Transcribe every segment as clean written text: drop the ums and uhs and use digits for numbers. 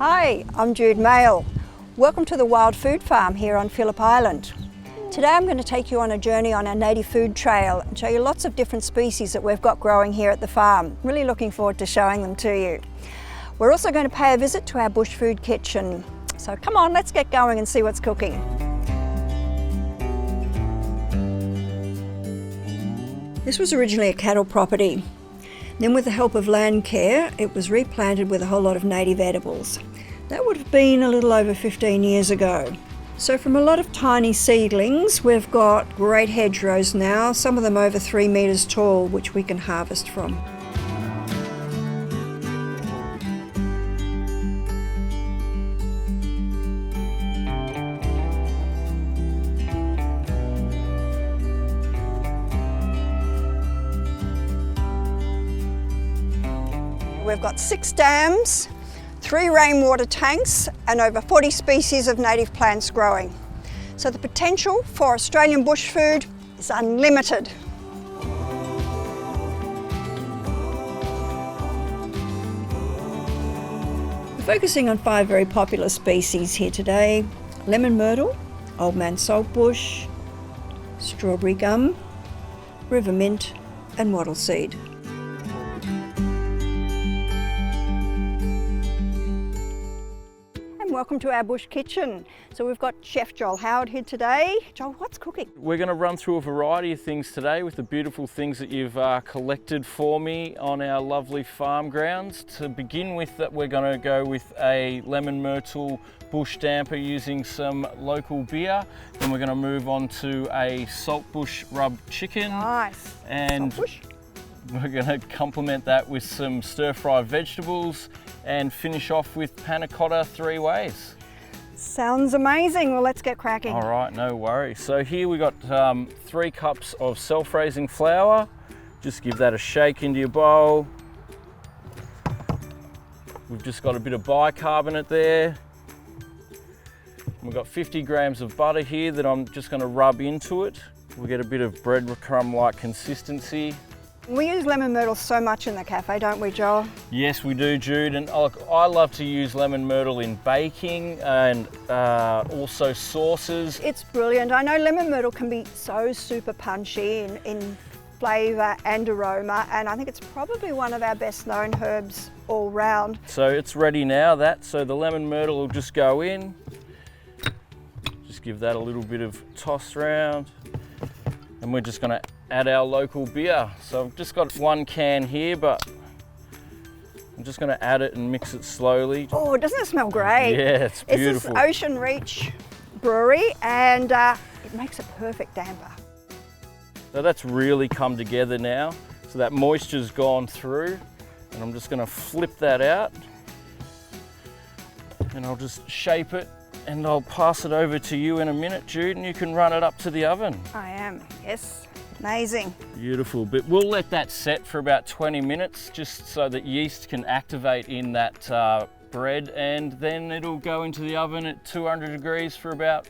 Hi, I'm Jude Mail. Welcome to the Wild Food Farm here on Phillip Island. Today I'm going to take you on a journey on our native food trail and show you lots of different species that we've got growing here at the farm. Really looking forward to showing them to you. We're also going to pay a visit to our bush food kitchen. So come on, let's get going and see what's cooking. This was originally a cattle property. Then with the help of land care, it was replanted with a whole lot of native edibles. That would have been a little over 15 years ago. So from a lot of tiny seedlings, we've got great hedgerows now, some of them over 3 metres tall, which we can harvest from. We've got 6 dams, 3 rainwater tanks and over 40 species of native plants growing. So the potential for Australian bush food is unlimited. We're focusing on 5 very popular species here today: lemon myrtle, old man saltbush, strawberry gum, river mint and wattle seed. Welcome to our bush kitchen. So we've got Chef Joel Howard here today. Joel, what's cooking? We're going to run through a variety of things today with the beautiful things that you've collected for me on our lovely farm grounds. To begin with, we're going to go with a lemon myrtle bush damper using some local beer. Then we're going to move on to a saltbush rub chicken. Nice. And saltbush. We're going to complement that with some stir-fried vegetables and finish off with panna cotta 3 ways. Sounds amazing. Well, let's get cracking. All right, no worries. So here we got 3 cups of self-raising flour. Just give that a shake into your bowl. We've just got a bit of bicarbonate there. We've got 50 grams of butter here that I'm just going to rub into it. We'll get a bit of breadcrumb-like consistency. We use lemon myrtle so much in the cafe, don't we, Joel? Yes, we do, Jude. And look, I love to use lemon myrtle in baking and also sauces. It's brilliant. I know lemon myrtle can be so super punchy in flavour and aroma, and I think it's probably one of our best known herbs all round. So it's ready now, so the lemon myrtle will just go in. Just give that a little bit of toss round. And we're just going to add our local beer. So I've just got 1 can here, but I'm just going to add it and mix it slowly. Oh, doesn't it smell great? Yeah, it's beautiful. It's this Ocean Reach brewery, and it makes a perfect damper. So that's really come together now. So that moisture's gone through, and I'm just going to flip that out. And I'll just shape it, and I'll pass it over to you in a minute, Jude, and you can run it up to the oven. I am, yes. Amazing. Beautiful, but we'll let that set for about 20 minutes just so that yeast can activate in that bread, and then it'll go into the oven at 200 degrees for about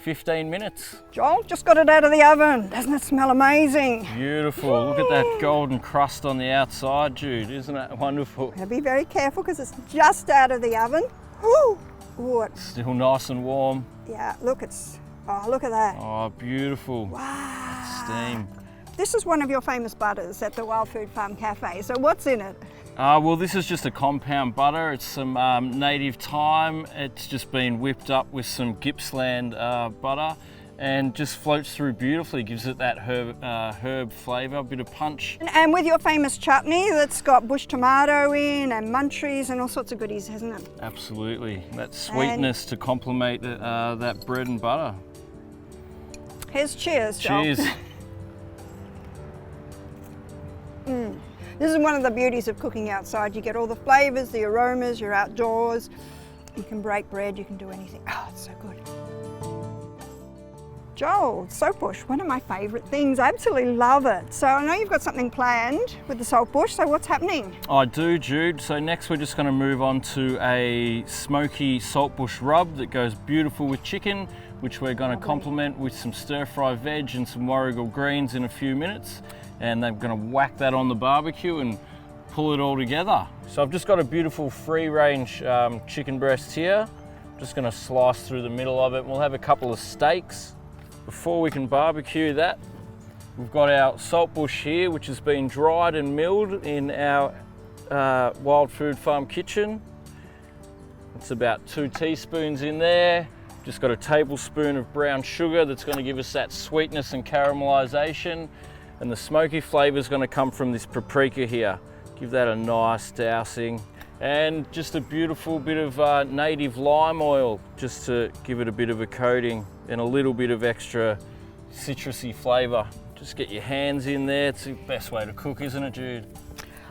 15 minutes. Joel, just got it out of the oven. Doesn't it smell amazing? Beautiful. Woo. Look at that golden crust on the outside, Jude. Isn't that wonderful? Now be very careful because it's just out of the oven. Woo. Ooh, it's still nice and warm. Yeah, look, look at that. Oh, beautiful. Wow. Steam. This is one of your famous butters at the Wild Food Farm Cafe. So what's in it? Well, this is just a compound butter. It's some native thyme. It's just been whipped up with some Gippsland butter and just floats through beautifully. Gives it that herb flavour, a bit of punch. And with your famous chutney that's got bush tomato in and munchies and all sorts of goodies, hasn't it? Absolutely. That sweetness to complement that bread and butter. Here's cheers, Joel. Cheers. This is one of the beauties of cooking outside. You get all the flavours, the aromas, you're outdoors. You can break bread, you can do anything. Oh, it's so good. Joel, saltbush, one of my favourite things. I absolutely love it. So I know you've got something planned with the saltbush, so what's happening? I do, Jude. So next we're just going to move on to a smoky saltbush rub that goes beautiful with chicken, which we're going to complement with some stir-fry veg and some warrigal greens in a few minutes. And they're going to whack that on the barbecue and pull it all together. So I've just got a beautiful free range chicken breast here. I'm just gonna slice through the middle of it. We'll have a couple of steaks. Before we can barbecue that, we've got our saltbush here, which has been dried and milled in our Wild Food Farm kitchen. It's about 2 teaspoons in there. Just got a tablespoon of brown sugar that's going to give us that sweetness and caramelization. And the smoky flavor is going to come from this paprika here. Give that a nice dousing. And just a beautiful bit of native lime oil, just to give it a bit of a coating and a little bit of extra citrusy flavor. Just get your hands in there. It's the best way to cook, isn't it, Jude?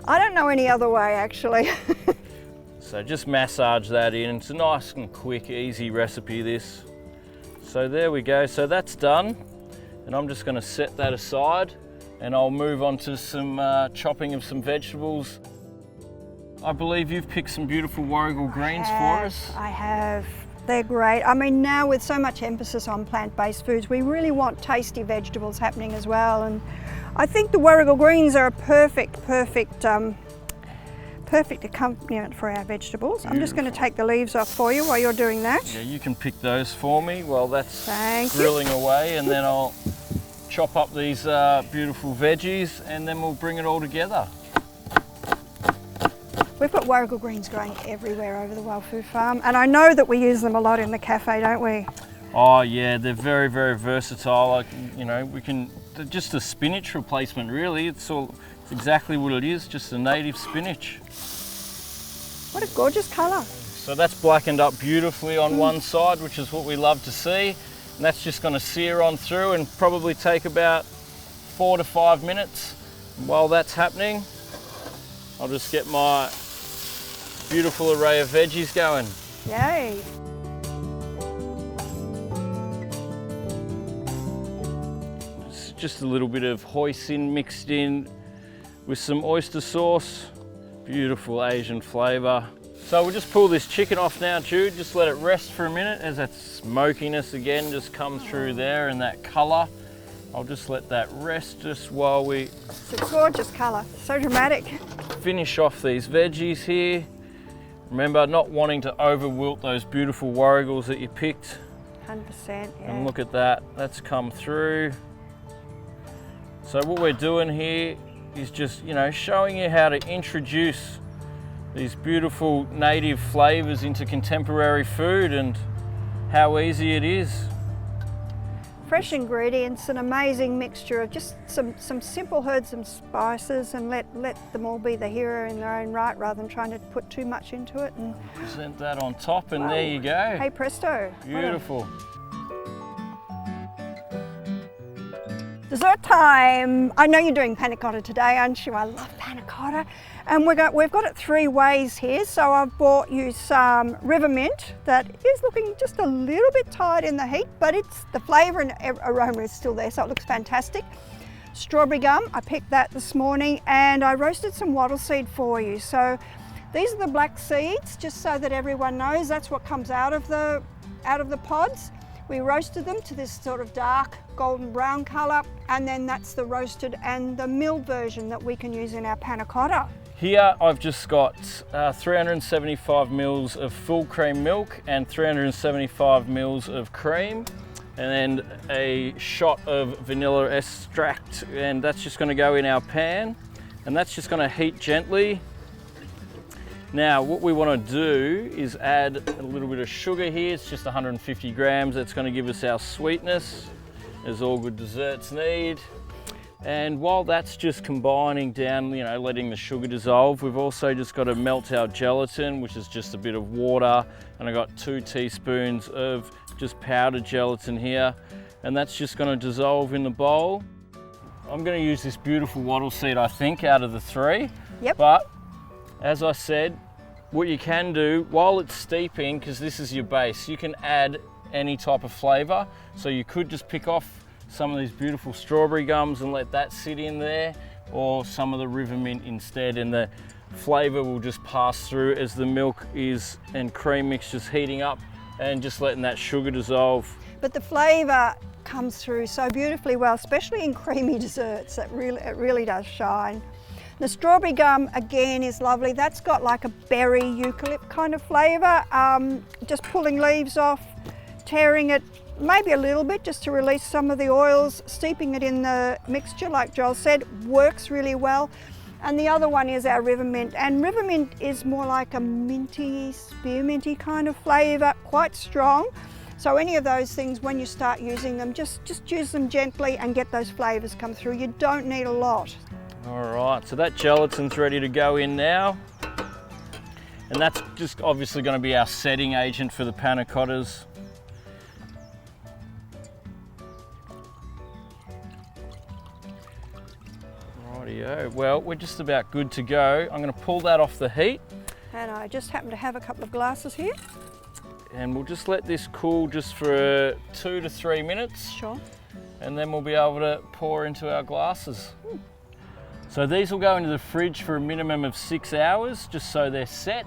I don't know any other way, actually. So just massage that in. It's a nice and quick, easy recipe, this. So there we go. So that's done. And I'm just going to set that aside and I'll move on to some chopping of some vegetables. I believe you've picked some beautiful warrigal greens for us. I have. They're great. I mean, now with so much emphasis on plant-based foods, we really want tasty vegetables happening as well. And I think the warrigal greens are a perfect accompaniment for our vegetables. Beautiful. I'm just going to take the leaves off for you while you're doing that. Yeah, you can pick those for me while that's Thank grilling you. away, and then I'll chop up these beautiful veggies and then we'll bring it all together. We've got warrigal greens growing everywhere over the Wild Food Farm, and I know that we use them a lot in the cafe, don't we? Oh yeah, they're very, very versatile. Like, you know, they're just a spinach replacement really. It's exactly what it is, just a native spinach. What a gorgeous colour. So that's blackened up beautifully on one side, which is what we love to see. And that's just going to sear on through and probably take about 4 to 5 minutes. And while that's happening, I'll just get my beautiful array of veggies going. Yay. It's just a little bit of hoisin mixed in with some oyster sauce. Beautiful Asian flavour. So we'll just pull this chicken off now, Jude. Just let it rest for a minute as that smokiness again just comes through there and that colour. I'll just let that rest just while we... It's a gorgeous colour, so dramatic. Finish off these veggies here. Remember, not wanting to over wilt those beautiful warrigals that you picked. 100%, yeah. And look at that, that's come through. So what we're doing here is just, you know, showing you how to introduce these beautiful native flavours into contemporary food and how easy it is. Fresh ingredients, an amazing mixture of just some simple herbs and spices, and let them all be the hero in their own right rather than trying to put too much into it. And present that on top and there you go. Hey presto. Beautiful. Dessert time. I know you're doing panna cotta today, aren't you? I love panna cotta. And we've got it 3 ways here. So I've bought you some river mint that is looking just a little bit tired in the heat, but the flavour and aroma is still there, so it looks fantastic. Strawberry gum, I picked that this morning, and I roasted some wattle seed for you. So these are the black seeds, just so that everyone knows that's what comes out of the pods. We roasted them to this sort of dark golden brown colour, and then that's the roasted and the milled version that we can use in our panna cotta. Here I've just got 375 mils of full cream milk and 375 mils of cream, and then a shot of vanilla extract, and that's just going to go in our pan, and that's just going to heat gently. Now what we want to do is add a little bit of sugar here. It's just 150 grams. That's going to give us our sweetness, as all good desserts need. And while that's just combining down, you know, letting the sugar dissolve, we've also just got to melt our gelatin, which is just a bit of water, and I got 2 teaspoons of just powdered gelatin here, and that's just going to dissolve in the bowl. I'm going to use this beautiful wattle seed, I think, out of the 3. Yep. But as I said, what you can do while it's steeping, because this is your base, you can add any type of flavour. So you could just pick off some of these beautiful strawberry gums and let that sit in there, or some of the river mint instead, and the flavour will just pass through as the milk and cream mixture's heating up and just letting that sugar dissolve. But the flavour comes through so beautifully well, especially in creamy desserts. It really does shine. The strawberry gum again is lovely. That's got like a berry eucalypt kind of flavour. Just pulling leaves off, tearing it maybe a little bit just to release some of the oils, steeping it in the mixture like Joel said, works really well. And the other one is our river mint, and river mint is more like a minty, spearminty kind of flavour, quite strong. So any of those things, when you start using them, just use them gently and get those flavours come through. You don't need a lot. All right, so that gelatine's ready to go in now. And that's just obviously going to be our setting agent for the panna cottas. Rightio, well, we're just about good to go. I'm going to pull that off the heat. And I just happen to have a couple of glasses here. And we'll just let this cool just for 2 to 3 minutes. Sure. And then we'll be able to pour into our glasses. So these will go into the fridge for a minimum of 6 hours, just so they're set.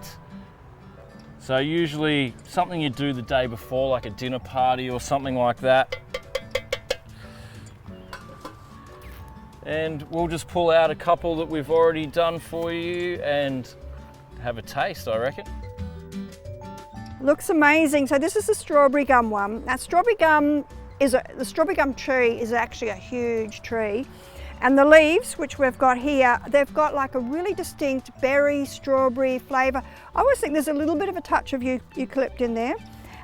So usually something you do the day before, like a dinner party or something like that. And we'll just pull out a couple that we've already done for you and have a taste, I reckon. Looks amazing. So this is the strawberry gum one. Now strawberry gum the strawberry gum tree is actually a huge tree. And the leaves, which we've got here, they've got like a really distinct berry, strawberry flavour. I always think there's a little bit of a touch of eucalypt in there.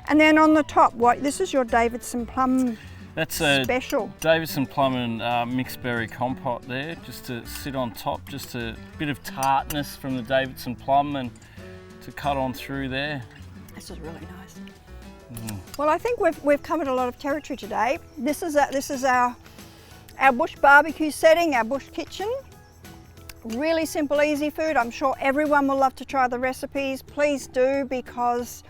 And then on the top, this is your Davidson plum. That's a special Davidson plum and mixed berry compote there, just to sit on top, just a bit of tartness from the Davidson plum and to cut on through there. This is really nice. Well, I think we've covered a lot of territory today. This is our bush barbecue setting, our bush kitchen. Really simple, easy food. I'm sure everyone will love to try the recipes. Please do, because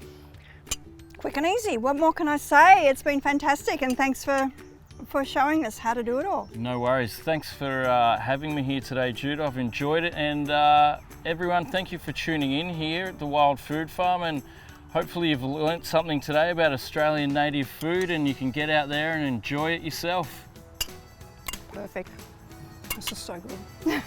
quick and easy. What more can I say? It's been fantastic, and thanks for showing us how to do it all. No worries. Thanks for having me here today, Jude. I've enjoyed it, and everyone, thank you for tuning in here at the Wild Food Farm, and hopefully you've learnt something today about Australian native food and you can get out there and enjoy it yourself. Perfect. This is so good.